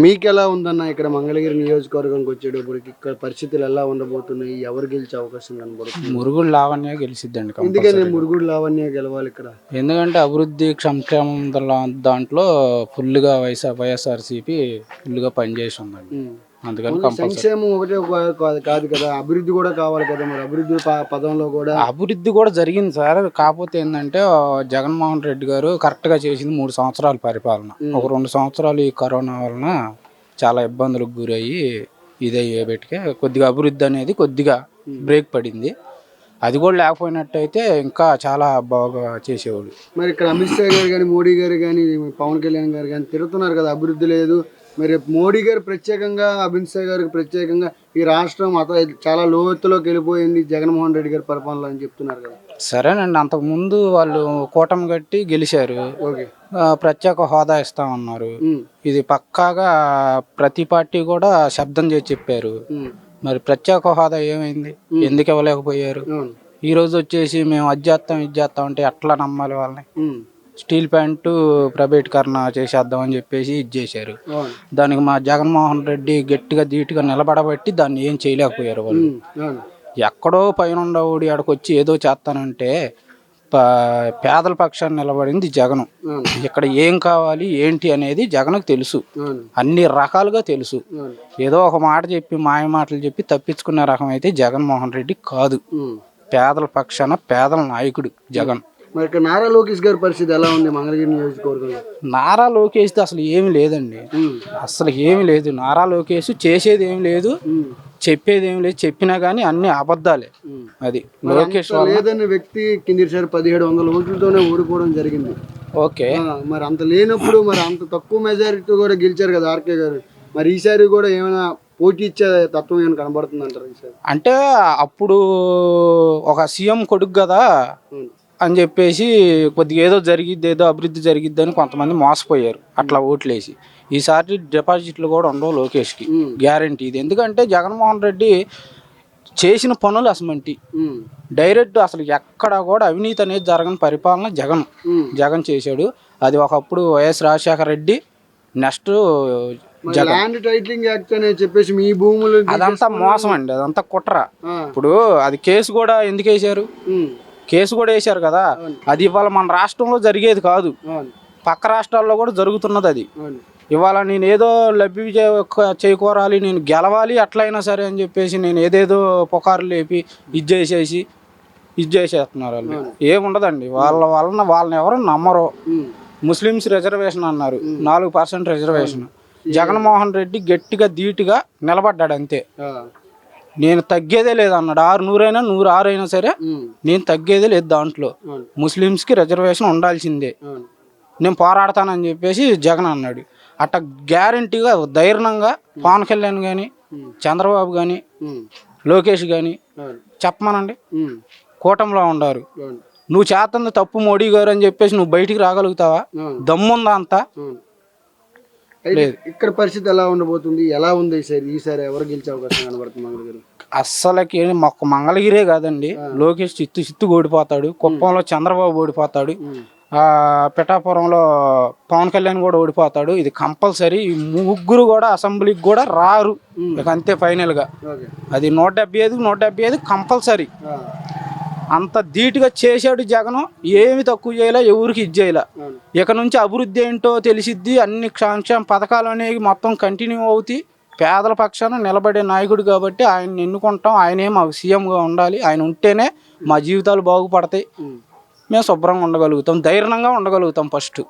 మీకు ఎలా ఉందన్న ఇక్కడ మంగళగిరి నియోజకవర్గానికి వచ్చేటప్పటికి ఇక్కడ పరిస్థితులు ఎలా ఉండబోతున్నాయి? ఎవరు గెలిచే అవకాశం కనబడుతుంది? మురుగుడు లావణ్య గెలిచిద్దండి. ఎందుకని మురుగుడు లావణ్య గెలవాలి ఇక్కడ? ఎందుకంటే అభివృద్ధి సంక్షేమం దాంట్లో ఫుల్గా వైఎస్ఆర్సీపీ ఫుల్గా పనిచేసి ఉందండి. అందుకని సంక్షేమం ఒకటే కాదు కదా, అభివృద్ధి కూడా కావాలి కదా. మరి అభివృద్ధి పదంలో కూడా అభివృద్ధి కూడా జరిగింది సార్. కాకపోతే ఏంటంటే జగన్మోహన్ రెడ్డి గారు కరెక్ట్గా చేసింది 3 సంవత్సరాల పరిపాలన. ఒక 2 సంవత్సరాలు ఈ కరోనా వలన చాలా ఇబ్బందులకు గురయ్యి ఇదయ్యేబెట్టుకే కొద్దిగా అభివృద్ధి అనేది కొద్దిగా బ్రేక్ పడింది. అది కూడా లేకపోయినట్టయితే ఇంకా చాలా బాగా చేసేవాళ్ళు. మరి ఇక్కడ అమిత్ షా గారు కానీ, మోడీ గారు కానీ, పవన్ కళ్యాణ్ గారు కానీ తిరుగుతున్నారు కదా, అభివృద్ధి లేదు. మరి మోడీ గారు ప్రత్యేకంగా, అమిత్ షా గారికి ప్రత్యేకంగా ఈ రాష్ట్రం చాలా లోతులోకి వెళ్ళిపోయింది జగన్మోహన్ రెడ్డి గారి పరిపాలన అని చెప్తున్నారు కదా. సరేనండి, అంతకుముందు వాళ్ళు కూటమి కట్టి గెలిచారు, ప్రత్యేక హోదా ఇస్తామన్నారు. ఇది పక్కాగా ప్రతి పార్టీ కూడా శబ్దం చేసి చెప్పారు. మరి ప్రత్యేక హోదా ఏమైంది? ఎందుకు ఇవ్వలేకపోయారు? ఈ రోజు వచ్చేసి మేము అది చేస్తాం అంటే ఎట్లా నమ్మాలి వాళ్ళని? స్టీల్ ప్లాంట్ ప్రైవేటీకరణ చేసేద్దామని చెప్పేసి ఇది చేశారు. దానికి మా జగన్మోహన్ రెడ్డి గట్టిగా ధీటుగా నిలబడబట్టి దాన్ని ఏం చేయలేకపోయారు వాళ్ళు. ఎక్కడో పైన ఉండవుడి ఆడకు వచ్చి ఏదో చేస్తానంటే పేదల పక్షాన్ని నిలబడింది జగన్. ఇక్కడ ఏం కావాలి ఏంటి అనేది జగన్కు తెలుసు, అన్ని రకాలుగా తెలుసు. ఏదో ఒక మాట చెప్పి మాయ మాటలు చెప్పి తప్పించుకునే రకం అయితే జగన్మోహన్ రెడ్డి కాదు. పేదల పక్షాన పేదల నాయకుడు జగన్. మరి ఇక్కడ నారా లోకేష్ గారి పరిస్థితి ఎలా ఉంది మంగళగిరి నియోజకవర్గంలో? నారా లోకేష్ అసలు ఏమి లేదండి, అసలు ఏమి లేదు. నారా లోకేష్ చేసేది ఏమి లేదు, చెప్పేది ఏమి లేదు. చెప్పినా గానీ అన్ని అబద్ధాలే. అది లోకేష్ లేదని వ్యక్తి కిందిసారి 1700 ఓట్లతోనే ఓడిపోవడం జరిగింది. ఓకే, మరి అంత లేనప్పుడు మరి అంత తక్కువ మెజారిటీ కూడా గెలిచారు కదా ఆర్కే గారు. మరి ఈసారి కూడా ఏమైనా పోటీ ఇచ్చే తత్వం ఏమైనా కనబడుతుంది అంటారు ఈసారి? అంటే అప్పుడు ఒక సీఎం కొడుకు కదా అని చెప్పేసి కొద్దిగా ఏదో జరిగిద్ది, ఏదో అభివృద్ధి జరిగిద్ది అని కొంతమంది మోసపోయారు అట్లా ఓట్లేసి. ఈసారి డిపాజిట్లు కూడా ఉండవు లోకేష్కి, గ్యారంటీ ఇది. ఎందుకంటే జగన్మోహన్ రెడ్డి చేసిన పనులు అసమంటి డైరెక్ట్ అసలు ఎక్కడ కూడా అవినీతి అనేది జరగని పరిపాలన జగన్ చేశాడు. అది ఒకప్పుడు YS Rajasekhara Reddy, next land titling act అని చెప్పేసి మీ భూములు, అదంతా మోసం అండి, అదంతా కుట్ర. ఇప్పుడు అది కేసు కూడా ఎందుకు వేశారు? కేసు కూడా వేశారు కదా. అది ఇవాళ మన రాష్ట్రంలో జరిగేది కాదు, పక్క రాష్ట్రాల్లో కూడా జరుగుతున్నది. అది ఇవాళ నేను ఏదో లబ్ధి చేకూరాలి, నేను గెలవాలి అట్లయినా సరే అని చెప్పేసి నేను ఏదేదో పుకార్లు లేపి ఇది చేసేస్తున్నారు వాళ్ళు. ఏముండదండి వాళ్ళ వలన. వాళ్ళని ఎవరు నమ్మరు. ముస్లిమ్స్ రిజర్వేషన్ అన్నారు, 4% రిజర్వేషన్. జగన్మోహన్ రెడ్డి గట్టిగా ధీటుగా నిలబడ్డాడు అంతే. నేను తగ్గేదే లేదు అన్నాడు. 600 అయినా 106 అయినా సరే నేను తగ్గేదే లేదు దాంట్లో. ముస్లిమ్స్కి రిజర్వేషన్ ఉండాల్సిందే, నేను పోరాడతానని చెప్పేసి జగన్ అన్నాడు. అట్ట గ్యారంటీగా ధైర్యంగా పవన్ కళ్యాణ్ కానీ, చంద్రబాబు కానీ, లోకేష్ కానీ చెప్పమనండి. కూటమిలో ఉండారు. నువ్వు చేస్తుంది తప్పు మోడీ గారు అని చెప్పేసి నువ్వు బయటికి రాగలుగుతావా? దమ్ముందా అంతా? ఇక్కడ పరిస్థితి ఎలా ఉండబోతుంది? ఎలా ఉంది ఈసారి ఎవరు గెలిచే అవకాశం కనబడుతుంది మంగళగిరి? అస్సలకి మొక్క మంగళగిరే కాదండి, లోకేష్ చిత్తు ఓడిపోతాడు, కుప్పంలో చంద్రబాబు ఓడిపోతాడు, పిఠాపురంలో పవన్ కళ్యాణ్ కూడా ఓడిపోతాడు. ఇది కంపల్సరీ. ఈ ముగ్గురు కూడా అసెంబ్లీకి కూడా రారు అంతే ఫైనల్ గా. అది 175 కంపల్సరీ. అంత ధీటుగా చేశాడు జగన్. ఏమి తక్కువ చేయలే, ఎవరికి ఇది చేయలే. ఇక నుంచి అభివృద్ధి ఏంటో తెలిసిద్ది. అన్ని సంక్షేమ పథకాలు అనేవి మొత్తం కంటిన్యూ అవుతాయి. పేదల పక్షాన నిలబడే నాయకుడు కాబట్టి ఆయన్ని ఎన్నుకుంటాం. ఆయనే మాకు సీఎంగా ఉండాలి. ఆయన ఉంటేనే మా జీవితాలు బాగుపడతాయి, మేము శుభ్రంగా ఉండగలుగుతాం, ధైర్యంగా ఉండగలుగుతాం ఫస్ట్.